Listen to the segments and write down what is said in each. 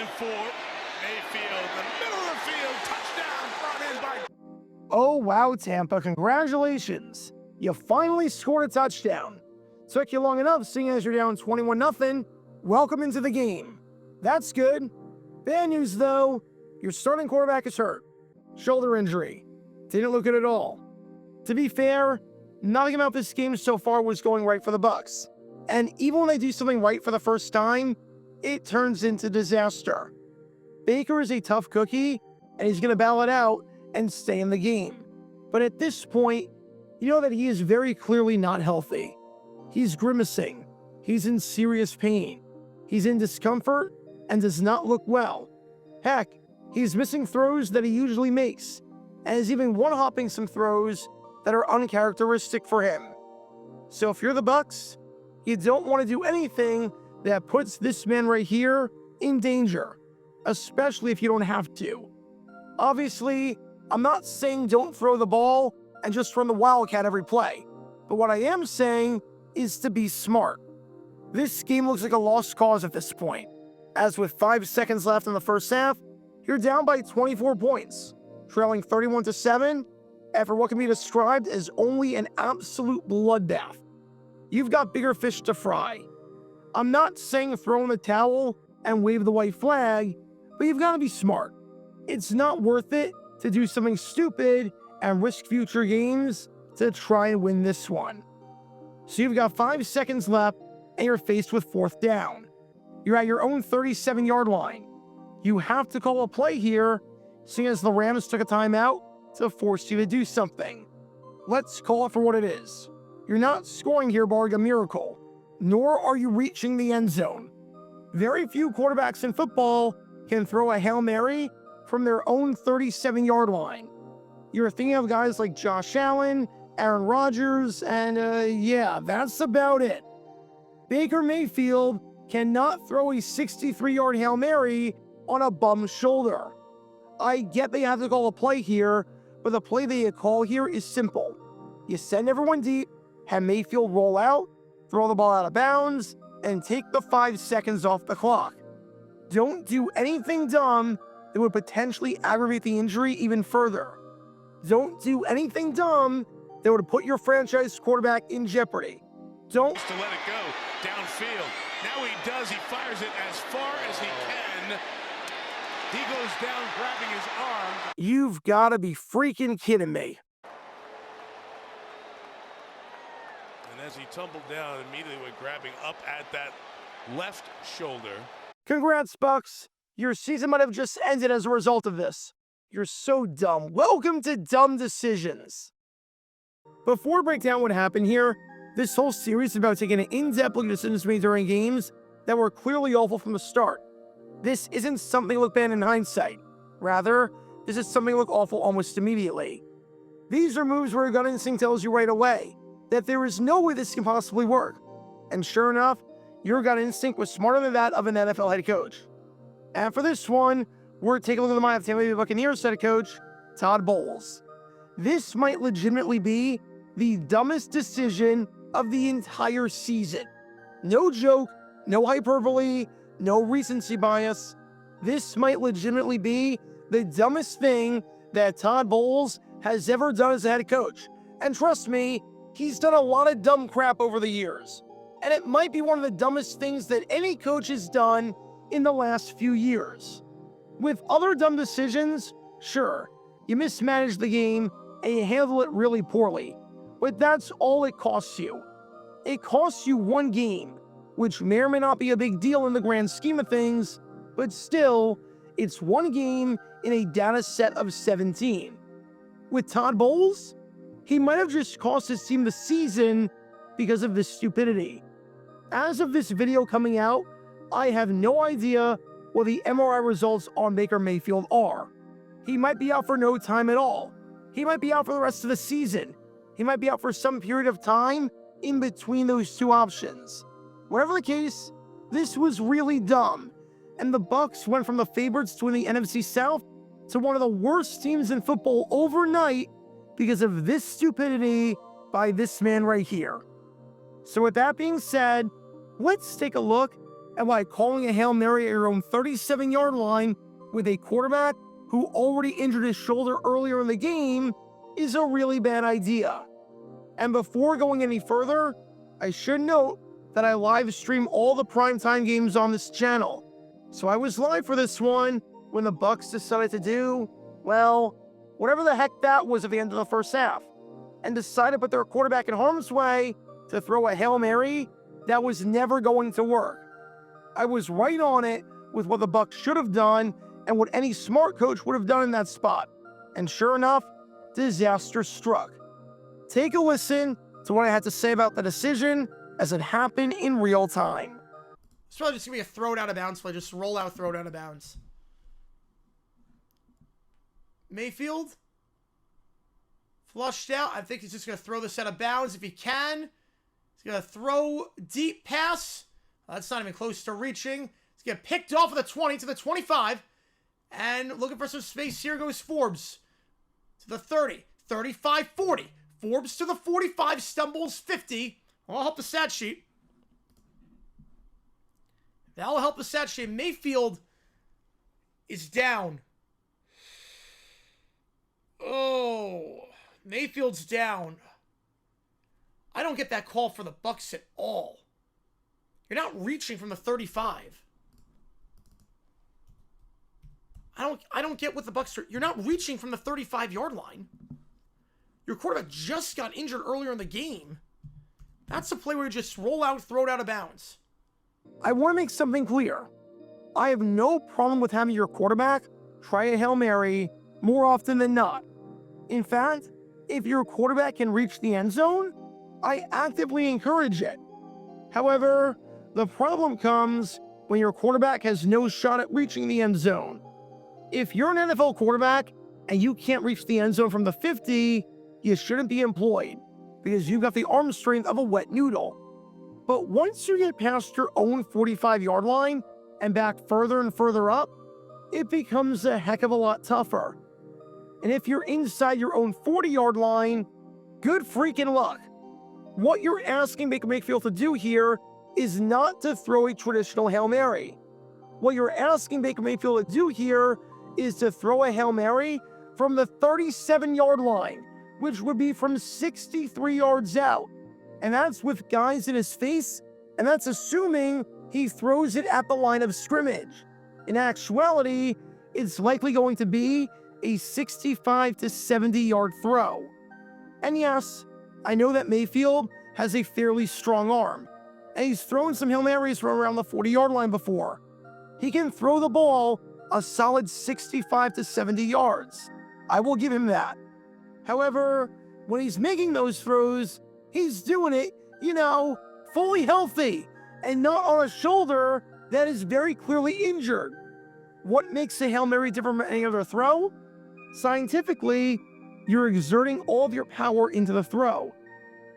and 4. Mayfield, the middle of the field, touchdown brought in by... Oh, wow, Tampa, congratulations. You finally scored a touchdown. Took you long enough, seeing as you're down 21-0. Welcome into the game. That's good. Bad news, though. Your starting quarterback is hurt. Shoulder injury. Didn't look good at all. To be fair, nothing about this game so far was going right for the Bucs. And even when they do something right for the first time, it turns into disaster. Baker is a tough cookie, and he's going to battle it out and stay in the game. But at this point, you know that he is very clearly not healthy. He's grimacing. He's in serious pain. He's in discomfort and does not look well. Heck, he's missing throws that he usually makes, and is even one-hopping some throws that are uncharacteristic for him. So if you're the Bucs, you don't want to do anything that puts this man right here in danger, especially if you don't have to. Obviously, I'm not saying don't throw the ball and just run the Wildcat every play, but what I am saying is to be smart. This game looks like a lost cause at this point, as with 5 seconds left in the first half, you're down by 24 points, trailing 31-7, after what can be described as only an absolute bloodbath. You've got bigger fish to fry. I'm not saying throw in the towel and wave the white flag, but you've got to be smart. It's not worth it to do something stupid and risk future games to try and win this one. So you've got 5 seconds left, and you're faced with 4th down. You're at your own 37-yard line. You have to call a play here, seeing as the Rams took a timeout to force you to do something. Let's call it for what it is. You're not scoring here barring a miracle, nor are you reaching the end zone. Very few quarterbacks in football can throw a Hail Mary from their own 37-yard line. You're thinking of guys like Josh Allen, Aaron Rodgers, and yeah, that's about it. Baker Mayfield cannot throw a 63-yard Hail Mary on a bum shoulder. I get they have to call a play here, but the play they call here is simple. You send everyone deep, have Mayfield roll out, throw the ball out of bounds, and take the 5 seconds off the clock. Don't do anything dumb that would potentially aggravate the injury even further. Don't do anything dumb that would put your franchise quarterback in jeopardy. Don't to let it go downfield. Now he does. He fires it as far as he can. He goes down grabbing his arm. You've got to be freaking kidding me. And as he tumbled down, immediately went grabbing up at that left shoulder. Congrats, Bucs. Your season might have just ended as a result of this. You're so dumb. Welcome to Dumb Decisions. Before we break down what happened here, this whole series is about taking an in-depth look at decisions made during games that were clearly awful from the start. This isn't something to look bad in hindsight. Rather, this is something to look awful almost immediately. These are moves where your gut instinct tells you right away that there is no way this can possibly work. And sure enough, your gut instinct was smarter than that of an NFL head coach. And for this one, we're taking a look at the mind of Tampa Bay Buccaneers head coach, Todd Bowles. This might legitimately be the dumbest decision of the entire season. No joke, no hyperbole, no recency bias. This might legitimately be the dumbest thing that Todd Bowles has ever done as a head coach. And trust me, he's done a lot of dumb crap over the years. And it might be one of the dumbest things that any coach has done in the last few years. With other dumb decisions, sure, you mismanage the game and you handle it really poorly. But that's all it costs you. It costs you one game, which may or may not be a big deal in the grand scheme of things, but still, it's one game in a data set of 17. With Todd Bowles, he might have just cost his team the season because of this stupidity. As of this video coming out, I have no idea what the MRI results on Baker Mayfield are. He might be out for no time at all. He might be out for the rest of the season. He might be out for some period of time in between those two options. Whatever the case, this was really dumb, and the Bucs went from the favorites to win the NFC South to one of the worst teams in football overnight because of this stupidity by this man right here. So with that being said, let's take a look and by calling a Hail Mary at your own 37-yard line with a quarterback who already injured his shoulder earlier in the game is a really bad idea. And before going any further, I should note that I live stream all the primetime games on this channel. So I was live for this one when the Bucs decided to do, well, whatever the heck that was at the end of the first half, and decided to put their quarterback in harm's way to throw a Hail Mary that was never going to work. I was right on it with what the Bucs should have done and what any smart coach would have done in that spot. And sure enough, disaster struck. Take a listen to what I had to say about the decision as it happened in real time. It's probably just going to be a throw it out of bounds play. Just roll out, throw it out of bounds. Mayfield. Flushed out. I think he's just going to throw this out of bounds if he can. He's going to throw deep pass. That's not even close to reaching. He's going to get picked off of the 20 to the 25. And looking for some space. Here goes Forbes to the 30. 35, 40. Forbes to the 45. Stumbles 50. I'll help the stat sheet. That'll help the stat sheet. Mayfield is down. Oh, Mayfield's down. I don't get that call for the Bucs at all. You're not reaching from the 35. I don't get what the Bucs are. You're not reaching from the 35-yard line. Your quarterback just got injured earlier in the game. That's a play where you just roll out, throw it out of bounds. I want to make something clear. I have no problem with having your quarterback try a Hail Mary more often than not. In fact, if your quarterback can reach the end zone, I actively encourage it. However, the problem comes when your quarterback has no shot at reaching the end zone. If you're an NFL quarterback and you can't reach the end zone from the 50, you shouldn't be employed because you've got the arm strength of a wet noodle. But once you get past your own 45-yard line and back further and further up, it becomes a heck of a lot tougher. And if you're inside your own 40-yard line, good freaking luck. What you're asking Baker Mayfield to do here is not to throw a traditional Hail Mary. What you're asking Baker Mayfield to do here is to throw a Hail Mary from the 37-yard line, which would be from 63 yards out. And that's with guys in his face, and that's assuming he throws it at the line of scrimmage. In actuality, it's likely going to be a 65 to 70-yard throw. And yes, I know that Mayfield has a fairly strong arm, and he's thrown some Hail Marys from around the 40-yard line before. He can throw the ball a solid 65 to 70 yards. I will give him that. However, when he's making those throws, he's doing it, fully healthy and not on a shoulder that is very clearly injured. What makes a Hail Mary different from any other throw? Scientifically, you're exerting all of your power into the throw.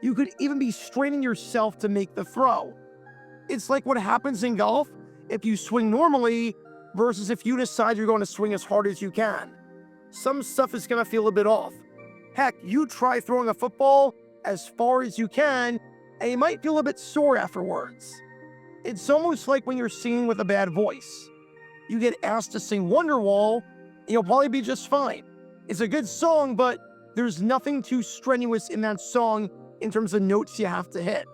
You could even be straining yourself to make the throw. It's like what happens in golf if you swing normally versus if you decide you're going to swing as hard as you can. Some stuff is going to feel a bit off. Heck, you try throwing a football as far as you can, and you might feel a bit sore afterwards. It's almost like when you're singing with a bad voice. You get asked to sing Wonderwall, and you'll probably be just fine. It's a good song, but there's nothing too strenuous in that song in terms of notes you have to hit.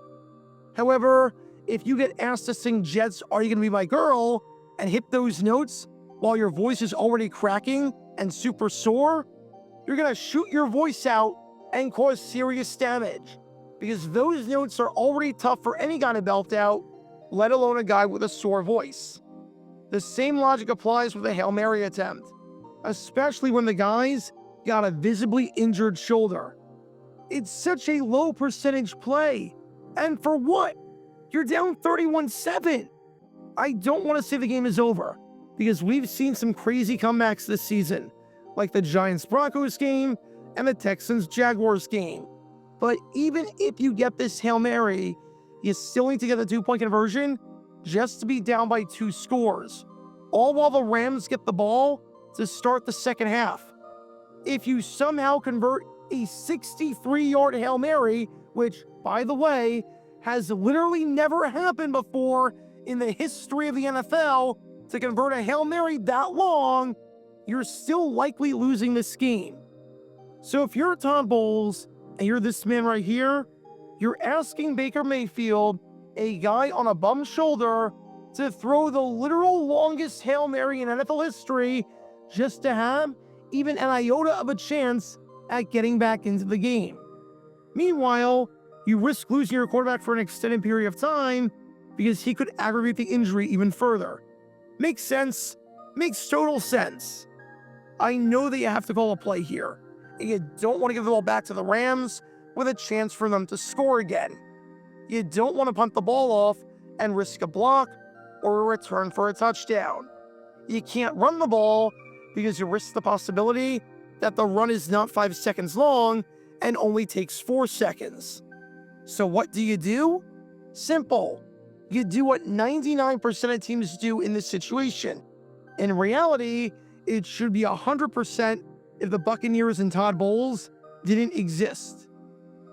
However, if you get asked to sing Jets' Are You Gonna Be My Girl and hit those notes while your voice is already cracking and super sore, you're gonna shoot your voice out and cause serious damage because those notes are already tough for any guy to belt out, let alone a guy with a sore voice. The same logic applies with a Hail Mary attempt, especially when the guy's got a visibly injured shoulder. It's such a low percentage play. And for what? You're down 31-7. I don't want to say the game is over because we've seen some crazy comebacks this season, like the Giants-Broncos game and the Texans-Jaguars game. But even if you get this Hail Mary, you still need to get the 2-point conversion just to be down by 2 scores, all while the Rams get the ball to start the second half. If you somehow convert a 63-yard Hail Mary, which, by the way, has literally never happened before in the history of the NFL to convert a Hail Mary that long, you're still likely losing this game. So if you're Todd Bowles and you're this man right here, you're asking Baker Mayfield, a guy on a bum shoulder, to throw the literal longest Hail Mary in NFL history just to have even an iota of a chance at getting back into the game. Meanwhile, you risk losing your quarterback for an extended period of time because he could aggravate the injury even further. Makes sense. Makes total sense. I know that you have to call a play here, and you don't want to give the ball back to the Rams with a chance for them to score again. You don't want to punt the ball off and risk a block or a return for a touchdown. You can't run the ball because you risk the possibility that the run is not 5 seconds long and only takes 4 seconds. So what do? Simple. You do what 99% of teams do in this situation. In reality, it should be 100% if the Buccaneers and Todd Bowles didn't exist.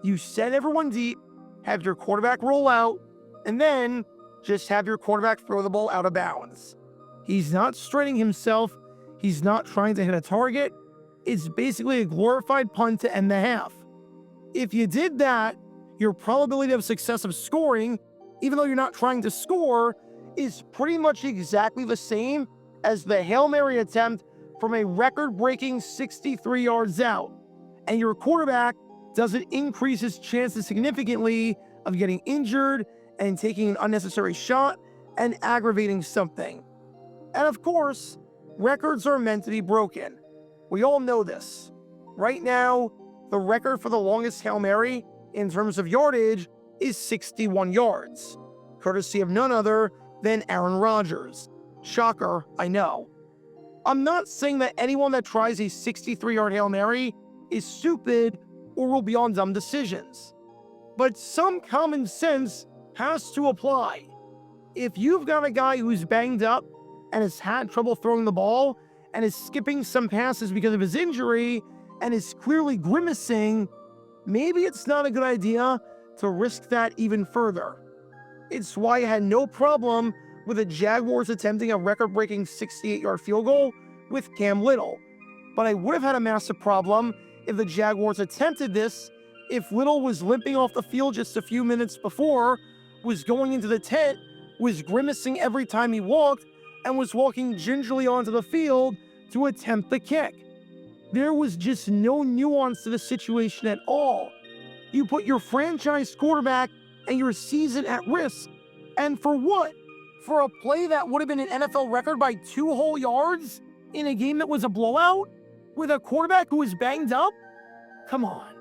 You send everyone deep, have your quarterback roll out, and then just have your quarterback throw the ball out of bounds. He's not straining himself. He's not trying to hit a target. It's basically a glorified punt to end the half. If you did that, your probability of success of scoring, even though you're not trying to score, is pretty much exactly the same as the Hail Mary attempt from a record-breaking 63 yards out. And your quarterback doesn't increase his chances significantly of getting injured and taking an unnecessary shot and aggravating something. And of course, records are meant to be broken. We all know this. Right now, the record for the longest Hail Mary in terms of yardage is 61 yards, courtesy of none other than Aaron Rodgers. Shocker, I know. I'm not saying that anyone that tries a 63-yard Hail Mary is stupid or will be on dumb decisions. But some common sense has to apply. If you've got a guy who's banged up and has had trouble throwing the ball and is skipping some passes because of his injury and is clearly grimacing, maybe it's not a good idea to risk that even further. It's why I had no problem with the Jaguars attempting a record-breaking 68-yard field goal with Cam Little. But I would have had a massive problem if the Jaguars attempted this if Little was limping off the field just a few minutes before, was going into the tent, was grimacing every time he walked, and was walking gingerly onto the field to attempt the kick. There was just no nuance to the situation at all. You put your franchise quarterback and your season at risk. And for what? For a play that would have been an NFL record by 2 whole yards in a game that was a blowout with a quarterback who was banged up? Come on.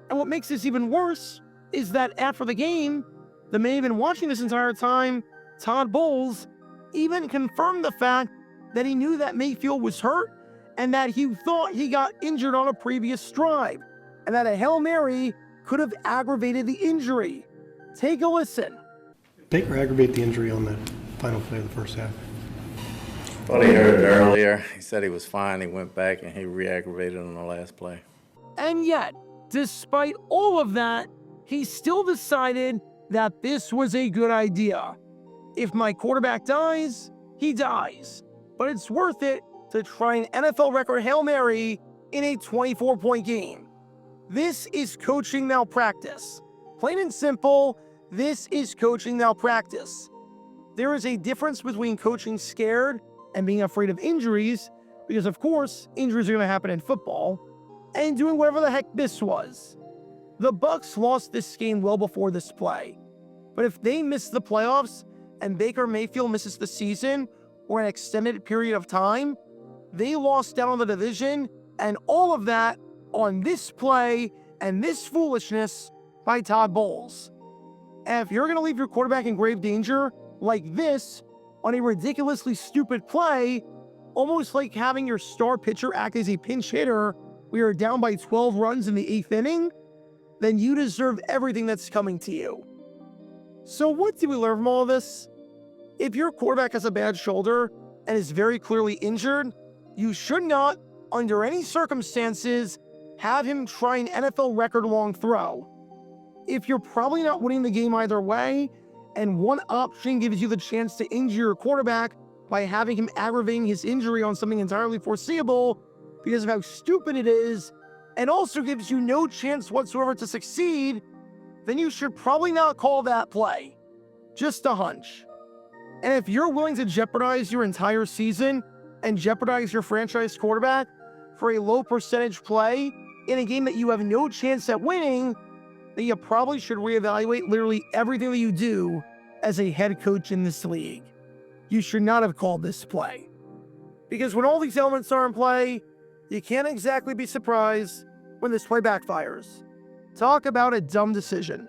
And what makes this even worse is that after the game, the man been watching this entire time, Todd Bowles, even confirmed the fact that he knew that Mayfield was hurt and that he thought he got injured on a previous drive and that a Hail Mary could have aggravated the injury. Take a listen. Baker aggravated the injury on the final play of the first half. Thought he heard it earlier. He said he was fine. He went back and he re-aggravated on the last play. And yet, despite all of that, he still decided that this was a good idea. If my quarterback dies, he dies. But it's worth it to try an NFL record Hail Mary in a 24-point game. This is coaching malpractice. Plain and simple, this is coaching malpractice. There is a difference between coaching scared and being afraid of injuries, because of course, injuries are going to happen in football, and doing whatever the heck this was. The Bucs lost this game well before this play. But if they miss the playoffs and Baker Mayfield misses the season or an extended period of time, they lost out on the division, and all of that on this play and this foolishness by Todd Bowles. And if you're going to leave your quarterback in grave danger like this on a ridiculously stupid play, almost like having your star pitcher act as a pinch hitter, we are down by 12 runs in the 8th inning, then you deserve everything that's coming to you. So what do we learn from all of this? If your quarterback has a bad shoulder and is very clearly injured, you should not, under any circumstances, have him try an NFL record long throw. If you're probably not winning the game either way, and one option gives you the chance to injure your quarterback by having him aggravating his injury on something entirely foreseeable because of how stupid it is, and also gives you no chance whatsoever to succeed, then you should probably not call that play. Just a hunch. And if you're willing to jeopardize your entire season and jeopardize your franchise quarterback for a low percentage play in a game that you have no chance at winning, then you probably should reevaluate literally everything that you do as a head coach in this league. You should not have called this play. Because when all these elements are in play, you can't exactly be surprised when this play backfires. Talk about a dumb decision.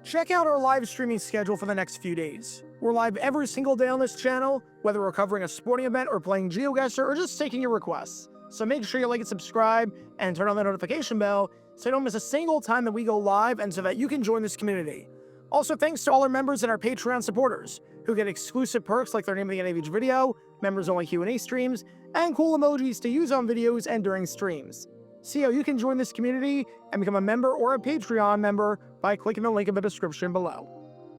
Check out our live streaming schedule for the next few days. We're live every single day on this channel, whether we're covering a sporting event or playing GeoGuessr or just taking your requests. So make sure you like and subscribe and turn on the notification bell so you don't miss a single time that we go live and so that you can join this community. Also, thanks to all our members and our Patreon supporters who get exclusive perks like their name at the end of each video, members-only Q&A streams, and cool emojis to use on videos and during streams. See how you can join this community and become a member or a Patreon member by clicking the link in the description below.